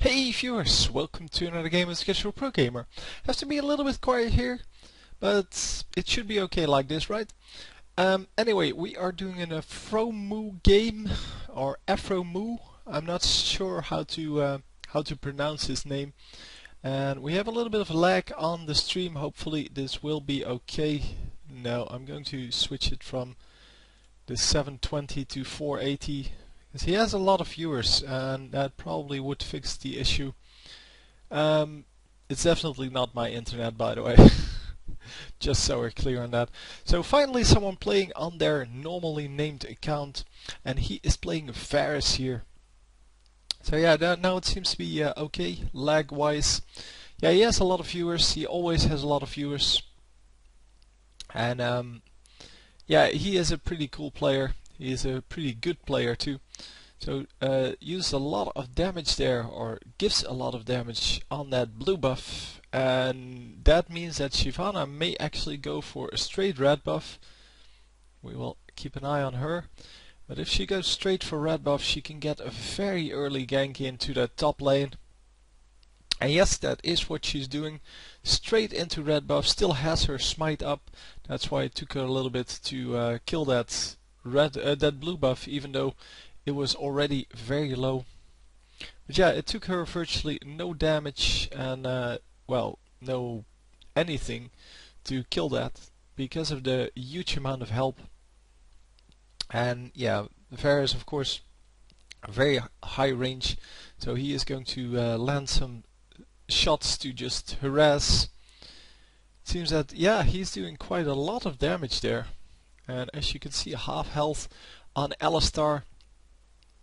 Hey viewers, welcome to another game of Schedule Pro Gamer. Has to be a little bit quiet here, but it should be okay like this, right? Anyway, we are doing an Aphromoo game, or Aphromoo. I'm not sure how to pronounce his name. And we have a little bit of lag on the stream. Hopefully this will be okay. No, I'm going to switch it from the 720 to 480. He has a lot of viewers, and that probably would fix the issue. It's definitely not my internet, by the way. Just so we're clear on that. So finally someone playing on their normally named account, and he is playing Varus here. So yeah, now it seems to be okay, lag-wise. Yeah, he has a lot of viewers. He always has a lot of viewers. And yeah, he is a pretty cool player. He is a pretty good player too. So uses a lot of damage there, or gives a lot of damage on that blue buff, and that means that Shyvana may actually go for a straight red buff. We will keep an eye on her, but if she goes straight for red buff, she can get a very early gank into that top lane. And yes, that is what she's doing. Straight into red buff, still has her smite up. That's why it took her a little bit to kill that that blue buff, even though it was already very low. But yeah, it took her virtually no damage and well, no anything to kill that because of the huge amount of help. And yeah, Varus, of course, very high range, so he is going to land some shots to just harass. It seems that, yeah, he's doing quite a lot of damage there. And as you can see, half health on Alistar.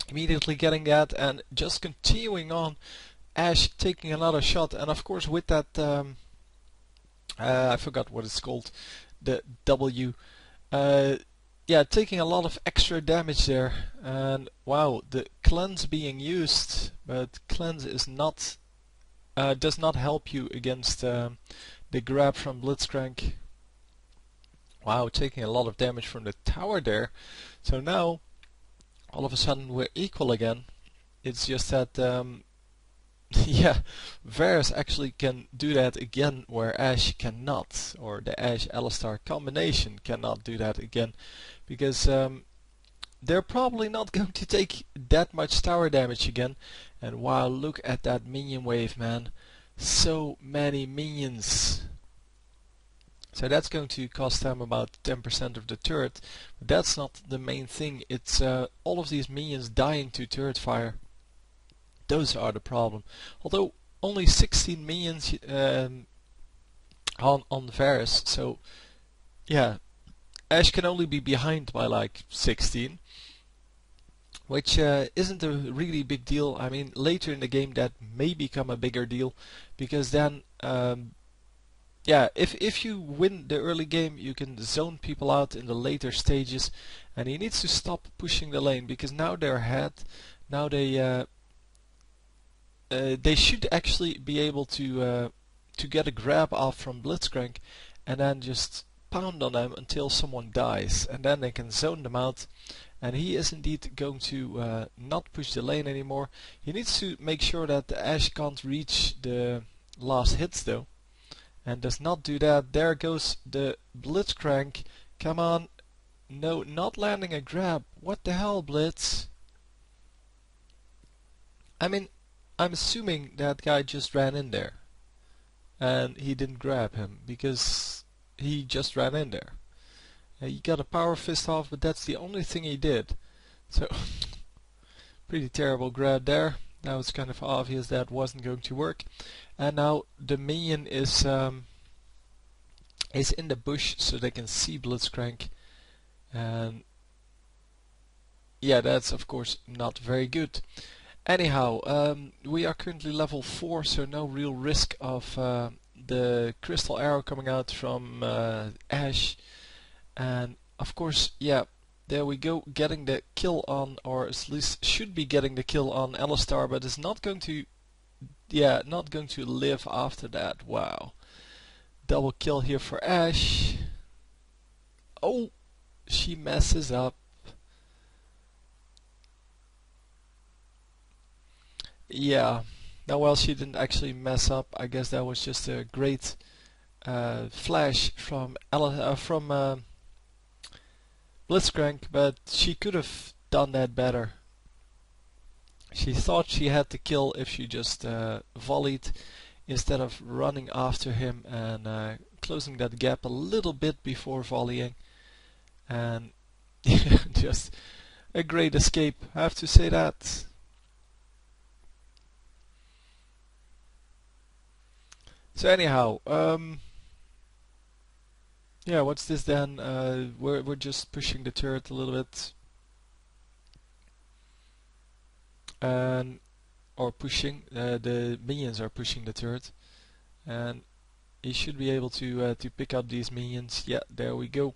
Immediately getting that and just continuing on. Ashe taking another shot, and of course with that, I forgot what it's called, the W. Yeah, taking a lot of extra damage there. And wow, the cleanse being used, but cleanse is not does not help you against the grab from Blitzcrank. Wow, taking a lot of damage from the tower there. So now, all of a sudden we're equal again. It's just that, yeah, Varus actually can do that again where Ashe cannot, or the Ashe-Alistar combination cannot do that again, because they're probably not going to take that much tower damage again. And wow, look at that minion wave, man. So many minions. So that's going to cost them about 10% of the turret. But that's not the main thing. It's all of these minions dying to turret fire. Those are the problem. Although only 16 minions on Varus. So yeah, Ashe can only be behind by like 16. Which isn't a really big deal. I mean, later in the game that may become a bigger deal. Because then yeah, if you win the early game, you can zone people out in the later stages, and he needs to stop pushing the lane because now they're ahead. Now they should actually be able to get a grab off from Blitzcrank, and then just pound on them until someone dies, and then they can zone them out. And he is indeed going to not push the lane anymore. He needs to make sure that the Ashe can't reach the last hits though. And does not do that. There goes the Blitzcrank. Come on. No, not landing a grab. What the hell, Blitz? I mean, I'm assuming that guy just ran in there. And he didn't grab him because he just ran in there. He got a power fist off, but that's the only thing he did. So, pretty terrible grab there. Now it's kind of obvious that wasn't going to work. And now the minion is in the bush so they can see Blitzcrank. And yeah, that's of course not very good. Anyhow, we are currently level 4, so no real risk of the crystal arrow coming out from Ashe. And of course, yeah, there we go, getting the kill on, or at least should be getting the kill on Alistar, but is not going to, yeah, not going to live after that. Wow. Double kill here for Ashe. Oh, she messes up. Yeah, Now, while she didn't actually mess up, I guess that was just a great flash from Blitzcrank, but she could have done that better. She thought she had the kill if she just volleyed instead of running after him and closing that gap a little bit before volleying. And just a great escape, I have to say that. So anyhow, yeah, what's this then? We're just pushing the turret a little bit, and or pushing. The minions are pushing the turret, and you should be able to pick up these minions. Yeah, there we go.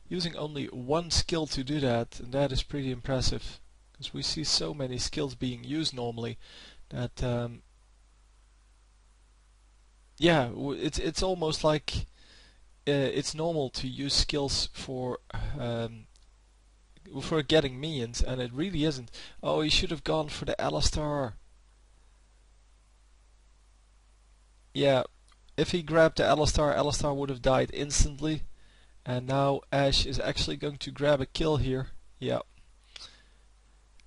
Using only one skill to do that, and that is pretty impressive, because we see so many skills being used normally that yeah, it's almost like it's normal to use skills for getting minions, and it really isn't. Oh, he should have gone for the Alistar. Yeah, if he grabbed the Alistar, Alistar would have died instantly. And now Ashe is actually going to grab a kill here. Yeah.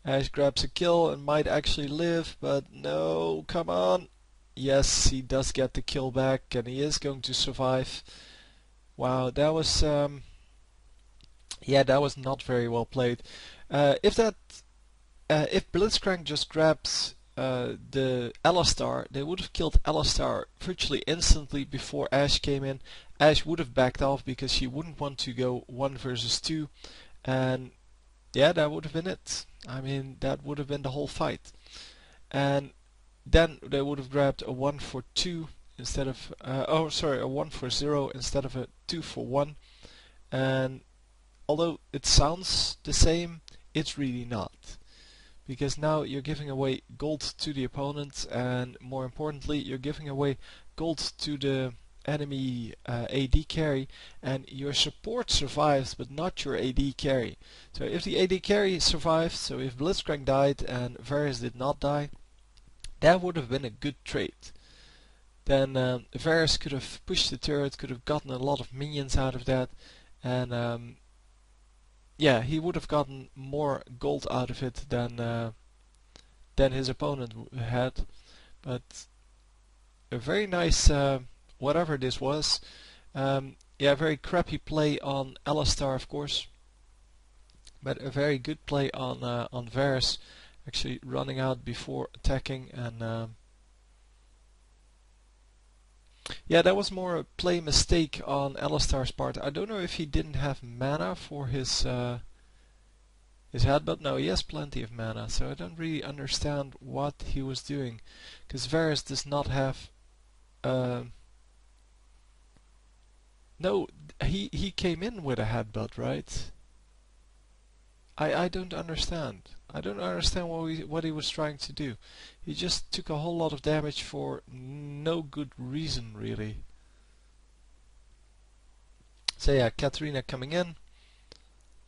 Ashe grabs a kill and might actually live, but no, come on. Yes, he does get the kill back, and he is going to survive. Wow, that was yeah, that was not very well played. If Blitzcrank just grabs the Alistar, they would have killed Alistar virtually instantly before Ashe came in. Ashe would have backed off because she wouldn't want to go 1 versus 2, and yeah, that would have been it. I mean, that would have been the whole fight. And then they would have grabbed a 1 for 2 instead of oh sorry, a 1 for 0 instead of a 2 for 1. And although it sounds the same, it's really not. Because now you're giving away gold to the opponent, and more importantly, you're giving away gold to the enemy AD carry, and your support survives, but not your AD carry. So if the AD carry survived, so if Blitzcrank died and Varus did not die, that would have been a good trade. Then Varus could have pushed the turret, could have gotten a lot of minions out of that, and yeah, he would have gotten more gold out of it than his opponent had. But a very nice, whatever this was. Yeah, very crappy play on Alistar, of course, but a very good play on Varus, actually running out before attacking, and yeah, that was more a play mistake on Alistar's part. I don't know if he didn't have mana for his headbutt. No, he has plenty of mana, so I don't really understand what he was doing, because Varus does not have. No, he came in with a headbutt, right? I don't understand. I don't understand what he was trying to do. He just took a whole lot of damage for no good reason, really. So yeah, Katarina coming in,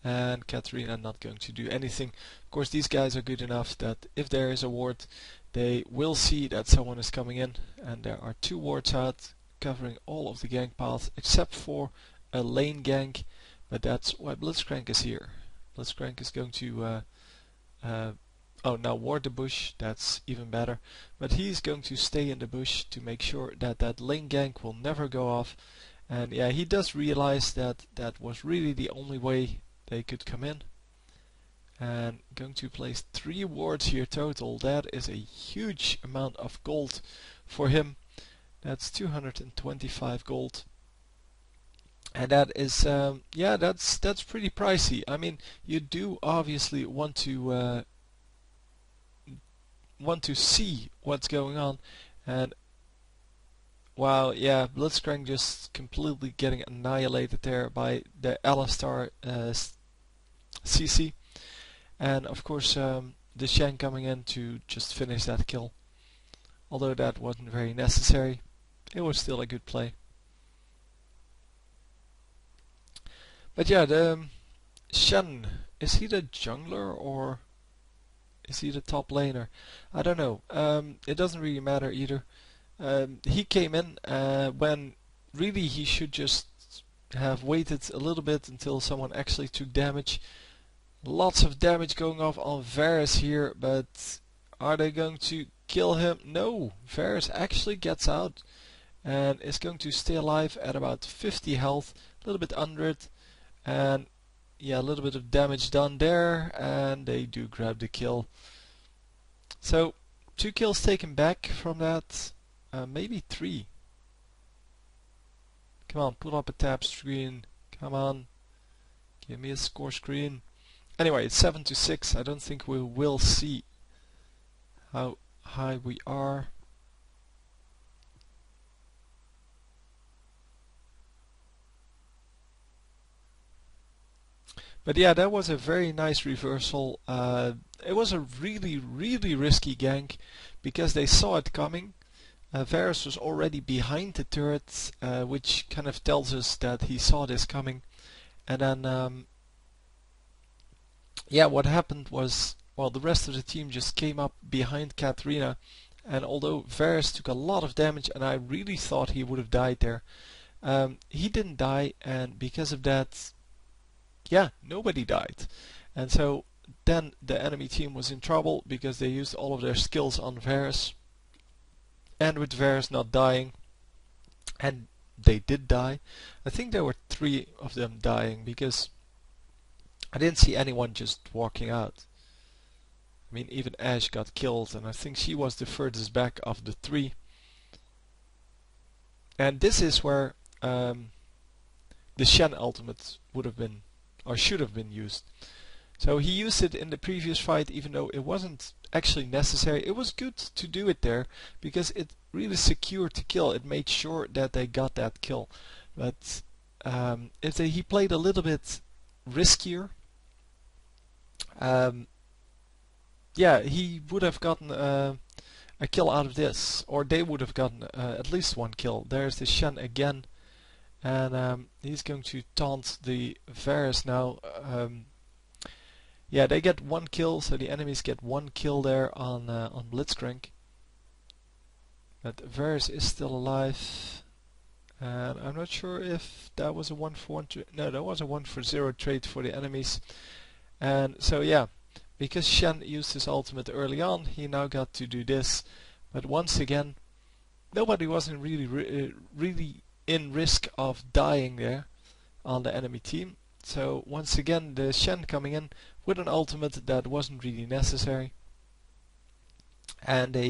and Katarina not going to do anything. Of course, these guys are good enough that if there is a ward, they will see that someone is coming in, and there are 2 wards out, covering all of the gank path except for a lane gank, but that's why Blitzcrank is here. Blitzcrank is going to oh, now ward the bush, that's even better, but he's going to stay in the bush to make sure that that lane gank will never go off. And yeah, he does realize that that was really the only way they could come in, and going to place 3 wards here total. That is a huge amount of gold for him. That's 225 gold, and that is yeah, that's pretty pricey. I mean, you do obviously want to see what's going on, and wow, yeah, Blitzcrank just completely getting annihilated there by the Alistar CC, and of course the Shen coming in to just finish that kill. Although that wasn't very necessary, it was still a good play. But yeah, the Shen, is he the jungler or Is he the top laner? I don't know. It doesn't really matter either. He came in when really he should just have waited a little bit until someone actually took damage. Lots of damage going off on Varus here, but are they going to kill him? No, Varus actually gets out and is going to stay alive at about 50 health, a little bit under it, and yeah, a little bit of damage done there, and they do grab the kill. So 2 kills taken back from that, maybe 3. Come on, put up a tab screen. Come on, give me a score screen. Anyway, it's 7-6. I don't think we will see how high we are. But yeah, that was a very nice reversal. It was a really risky gank because they saw it coming. Varus was already behind the turret, which kind of tells us that he saw this coming. And then, yeah, what happened was, well, the rest of the team just came up behind Katarina. And although Varus took a lot of damage, and I really thought he would have died there, he didn't die, and because of that, yeah, nobody died. And so then the enemy team was in trouble because they used all of their skills on Varus. And with Varus not dying, and they did die, I think there were 3 of them dying because I didn't see anyone just walking out. I mean, even Ashe got killed, and I think she was the furthest back of the 3. And this is where the Shen ultimate would have been, or should have been used. So he used it in the previous fight, even though it wasn't actually necessary. It was good to do it there because it really secured the kill. It made sure that they got that kill. But if he played a little bit riskier, yeah, he would have gotten a kill out of this, or they would have gotten at least 1 kill. There's the Shen again, and he's going to taunt the Varus now. Yeah, they get 1 kill, so the enemies get 1 kill there on Blitzcrank. But Varus is still alive, and I'm not sure if that was a 1-for-1. No, that was a 1-for-0 trade for the enemies. And so yeah, because Shen used his ultimate early on, he now got to do this. But once again, nobody wasn't really in risk of dying there on the enemy team. So once again, the Shen coming in with an ultimate that wasn't really necessary, and they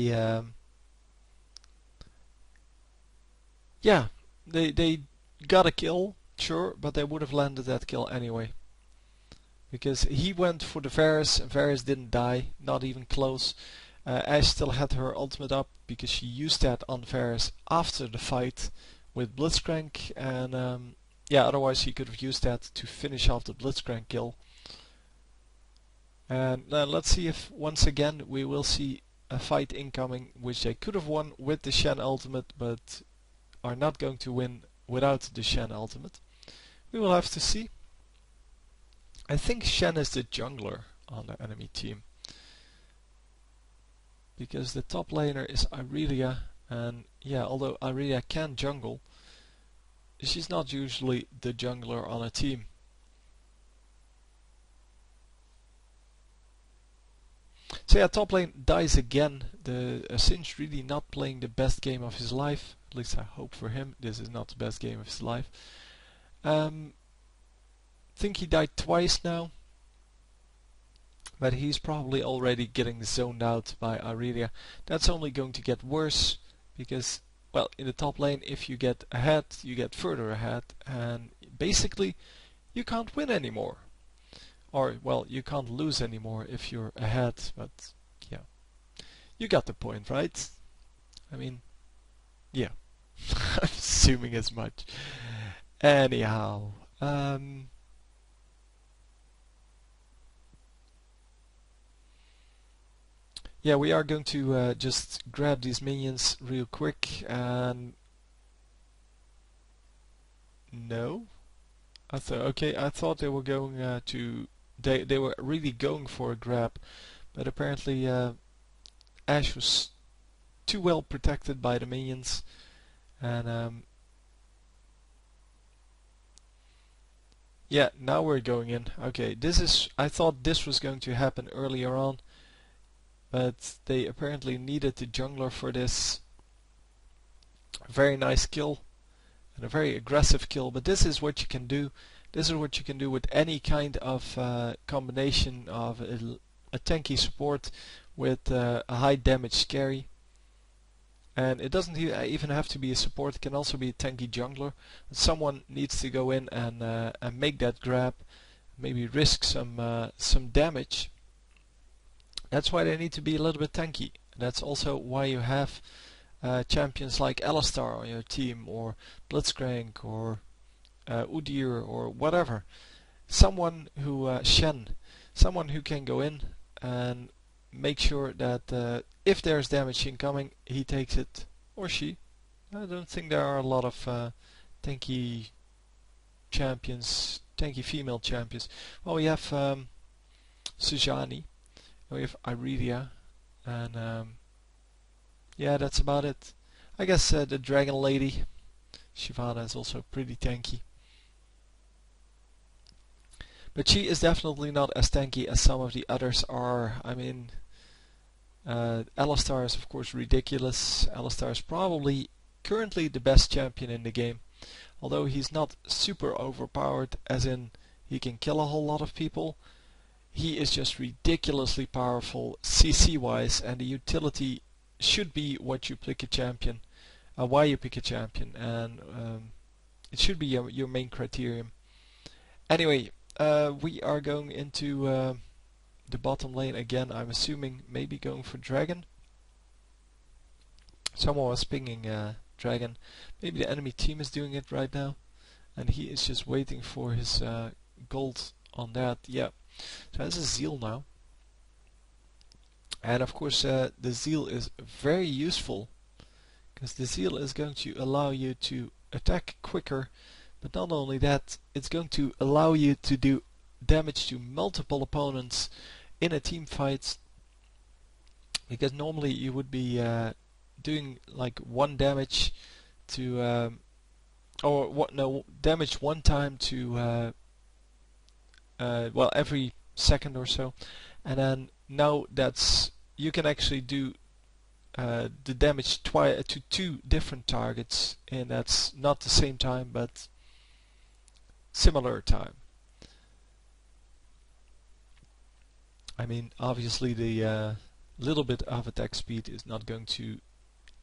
yeah, they got a kill, sure, but they would have landed that kill anyway because he went for the Varus, and Varus didn't die, not even close. Ashe still had her ultimate up because she used that on Varus after the fight with Blitzcrank, and yeah, otherwise he could have used that to finish off the Blitzcrank kill. And let's see if once again we will see a fight incoming which they could have won with the Shen ultimate, but are not going to win without the Shen ultimate. We will have to see. I think Shen is the jungler on the enemy team, because the top laner is Irelia, and yeah, although Irelia can jungle, she's not usually the jungler on a team. So yeah, top lane dies again. The Singe really not playing the best game of his life. At least I hope for him. This is not the best game of his life. Think he died twice now, but he's probably already getting zoned out by Irelia. That's only going to get worse because, well, in the top lane, if you get ahead, you get further ahead, and basically you can't win anymore. Or, well, you can't lose anymore if you're ahead, but yeah. You got the point, right? I mean, yeah. I'm assuming as much. Anyhow, yeah, we are going to just grab these minions real quick, and no, I thought they were going to. They were really going for a grab, but apparently Ash was too well protected by the minions, and yeah, now we're going in. Okay, this is, I thought this was going to happen earlier on, but they apparently needed the jungler for this. Very nice kill, and a very aggressive kill, but this is what you can do. This is what you can do with any kind of combination of a tanky support with a high damage carry. And it doesn't even have to be a support, it can also be a tanky jungler. Someone needs to go in and make that grab, maybe risk some damage. That's why they need to be a little bit tanky. That's also why you have champions like Alistar on your team, or Blitzcrank, or Udyr, or whatever. Someone who someone who can go in and make sure that if there's damage incoming, he takes it, or she. I don't think there are a lot of tanky champions, tanky female champions. Well, we have Sujani, we have Irelia, and yeah, that's about it. I guess the Dragon Lady, Shyvana, is also pretty tanky. But she is definitely not as tanky as some of the others are. I mean, Alistar is of course ridiculous. Alistar is probably currently the best champion in the game. Although he's not super overpowered, as in he can kill a whole lot of people. He is just ridiculously powerful CC wise, and the utility should be what you pick a champion, why you pick a champion, and it should be your main criterion. Anyway, we are going into the bottom lane again. I'm assuming maybe going for dragon. Someone was pinging dragon. Maybe the enemy team is doing it right now, and he is just waiting for his gold on that. Yeah, so that's a zeal now. And of course the zeal is very useful, because the zeal is going to allow you to attack quicker, but not only that, it's going to allow you to do damage to multiple opponents in a team fight, because normally you would be doing like one damage to damage one time to well, every second or so, and then now you can actually do the damage to two different targets, and that's not the same time but similar time. I mean, obviously the little bit of attack speed is not going to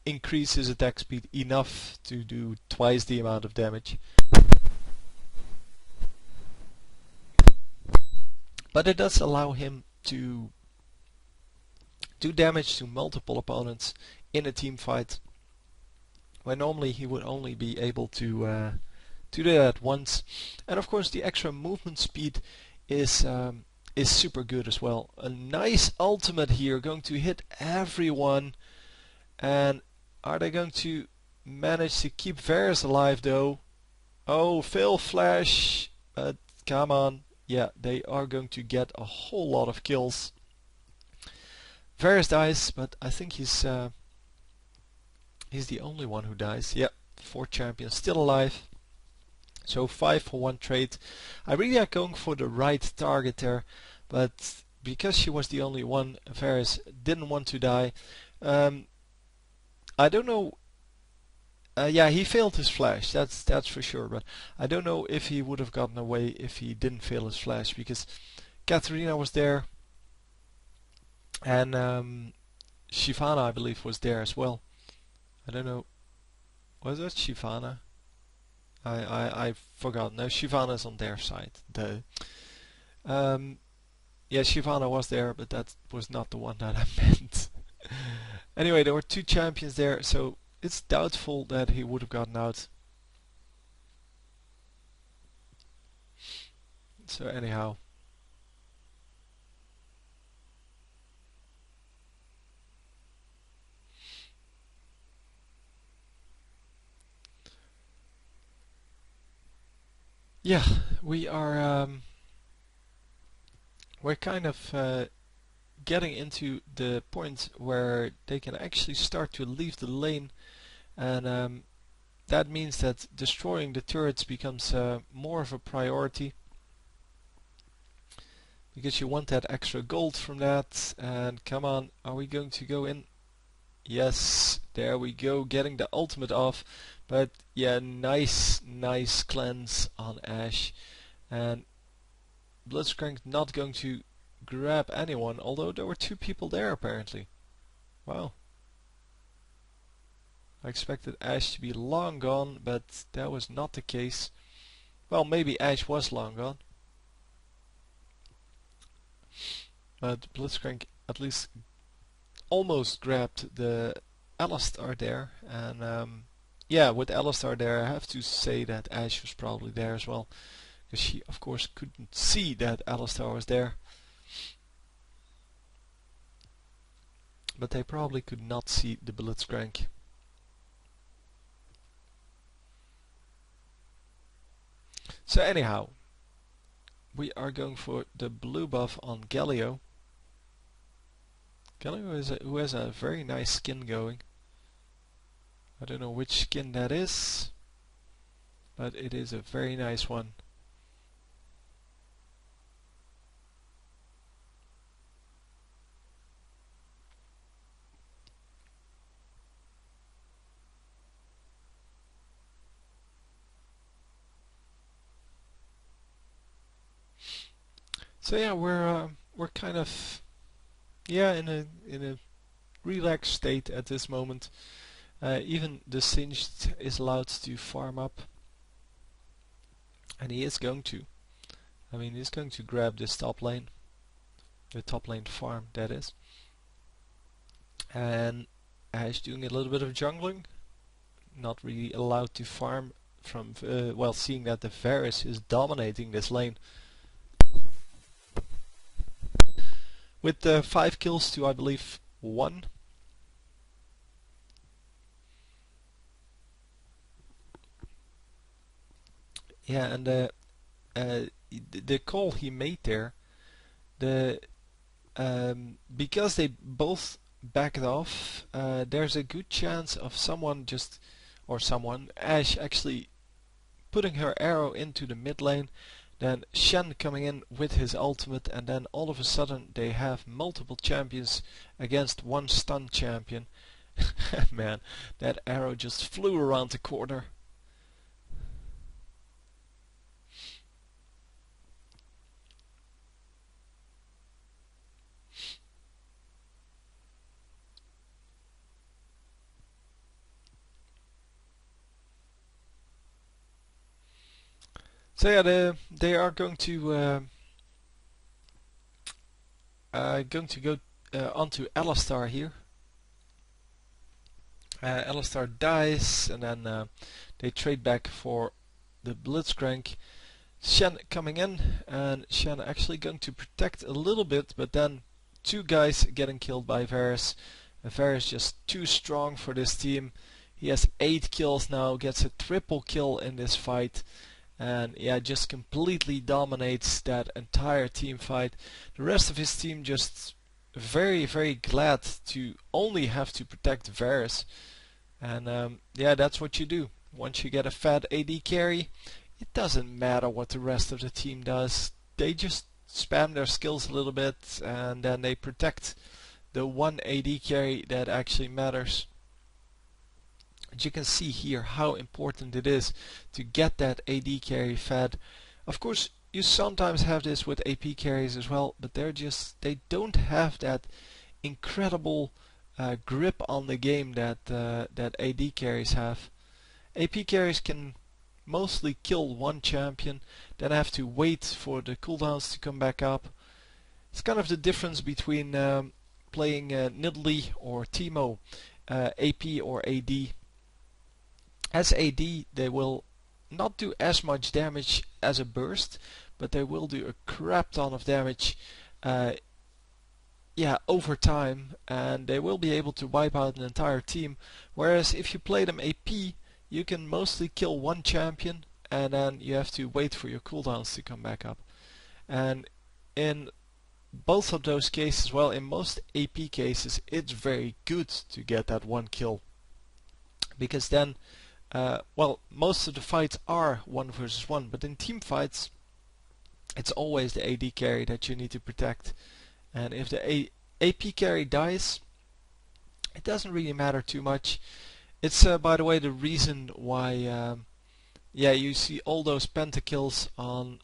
increase his attack speed enough to do twice the amount of damage, but it does allow him to do damage to multiple opponents in a team fight, where normally he would only be able to do that once. And of course the extra movement speed is super good as well. A nice ultimate here, going to hit everyone. And are they going to manage to keep Varus alive though? Oh, fail flash, but come on. Yeah, they are going to get a whole lot of kills. Varus dies, but I think he's the only one who dies. Yeah, 4 champions still alive. So 5 for 1 trade. I really are going for the right target there, but because she was the only one, Varus didn't want to die. I don't know. Yeah, he failed his flash. That's for sure. But I don't know if he would have gotten away if he didn't fail his flash, because Katarina was there, and Shyvana, I believe, was there as well. I don't know. Was that Shyvana? I forgot. No, Shyvana is on their side. Yeah, Shyvana was there, but that was not the one that I meant. Anyway, there were 2 champions there, so it's doubtful that he would have gotten out. So anyhow. Yeah, we're kind of getting into the point where they can actually start to leave the lane, and that means that destroying the turrets becomes more of a priority, because you want that extra gold from that. And come on, are we going to go in? Yes, there we go, getting the ultimate off. But yeah, nice cleanse on Ashe. And Blitzcrank not going to grab anyone, although there were 2 people there apparently. Wow. I expected Ashe to be long gone, but that was not the case. Well, maybe Ashe was long gone, but Blitzcrank at least almost grabbed the Alistar there. And yeah, with Alistar there, I have to say that Ashe was probably there as well, because she of course couldn't see that Alistar was there. But they probably could not see the Blitzcrank. So anyhow, we are going for the blue buff on Galio. Galio is who has a very nice skin going. I don't know which skin that is, but it is a very nice one. So yeah, we're kind of in a relaxed state at this moment. Even the Singed is allowed to farm up, and he is going to. I mean, he's going to grab this top lane, the top lane farm, that is. And Ashe doing a little bit of jungling, not really allowed to farm from well, seeing that the Varus is dominating this lane. With 5 kills to, I believe, 1. Yeah, and the call he made there, because they both backed off, there's a good chance of Ashe actually putting her arrow into the mid lane, then Shen coming in with his ultimate, and then all of a sudden they have multiple champions against one stun champion. Man, that arrow just flew around the corner. So yeah, they are going to go onto Alistar here. Alistar dies, and then they trade back for the Blitzcrank. Shen coming in, and Shen actually going to protect a little bit, but then 2 guys getting killed by Varus. Varus just too strong for this team. He has 8 kills now, gets a triple kill in this fight. And yeah, just completely dominates that entire team fight. The rest of his team just very glad to only have to protect Varus. And yeah, that's what you do. Once you get a fat AD carry, it doesn't matter what the rest of the team does. They just spam their skills a little bit, and then they protect the one AD carry that actually matters. And you can see here how important it is to get that AD carry fed. Of course, you sometimes have this with AP carries as well, but they don't have that incredible grip on the game that that AD carries have. AP carries can mostly kill one champion, then have to wait for the cooldowns to come back up. It's kind of the difference between playing Nidalee or Teemo, AP or AD. As AD, they will not do as much damage as a burst, but they will do a crap ton of damage over time, and they will be able to wipe out an entire team. Whereas if you play them AP, you can mostly kill one champion, and then you have to wait for your cooldowns to come back up. And in both of those cases, well, in most AP cases, it's very good to get that one kill, because then, well, most of the fights are 1 versus 1, but in team fights, it's always the AD carry that you need to protect. And if the AP carry dies, it doesn't really matter too much. It's, by the way, the reason why, yeah, you see all those pentakills on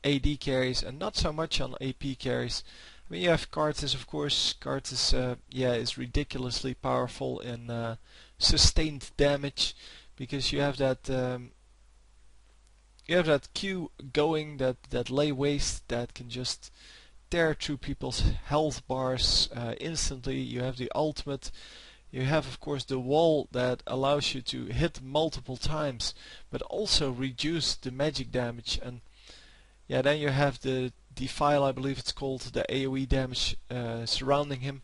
AD carries and not so much on AP carries. I mean, you have Karthus, of course. Karthus, yeah, is ridiculously powerful in sustained damage, because you have that Q going, that lay waste that can just tear through people's health bars instantly. You have the ultimate. You have, of course, the wall that allows you to hit multiple times, but also reduce the magic damage. And yeah, then you have the Defile, I believe it's called, the AoE damage surrounding him.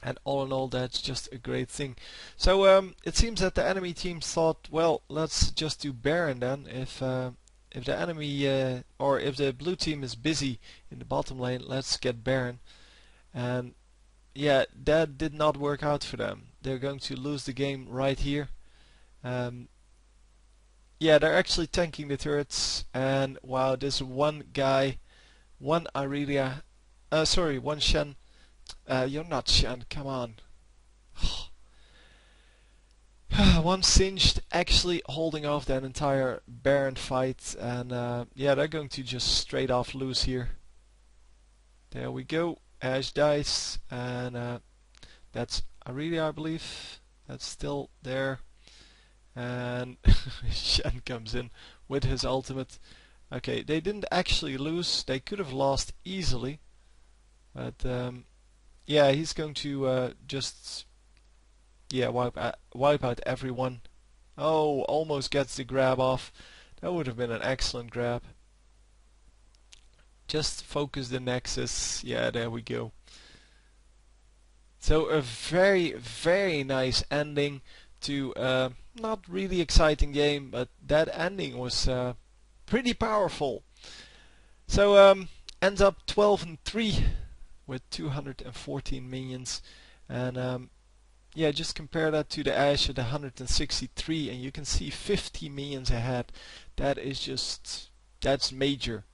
And all in all, that's just a great thing. So it seems that the enemy team thought, well, let's just do Baron then. If the enemy or if the blue team is busy in the bottom lane, let's get Baron. And yeah, that did not work out for them. They're going to lose the game right here. Yeah, they're actually tanking the turrets, and wow, this one guy, one Irelia, sorry, one Shen. You're not Shen, come on. One Singed actually holding off that entire Baron fight, and yeah, they're going to just straight off lose here. There we go. Ash dies, and that's Irelia, I believe. That's still there. And Shen comes in with his ultimate. Okay, they didn't actually lose. They could have lost easily. But yeah, he's going to just wipe out everyone. Oh, almost gets the grab off. That would have been an excellent grab. Just focus the Nexus. Yeah, there we go. So a very, very nice ending to not really exciting game, but that ending was pretty powerful. So ends up 12-3 with 214 minions, and yeah, just compare that to the Ashe at 163, and you can see 50 minions ahead. That is just, that's major.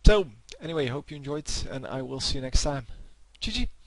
So anyway, hope you enjoyed, and I will see you next time. GG.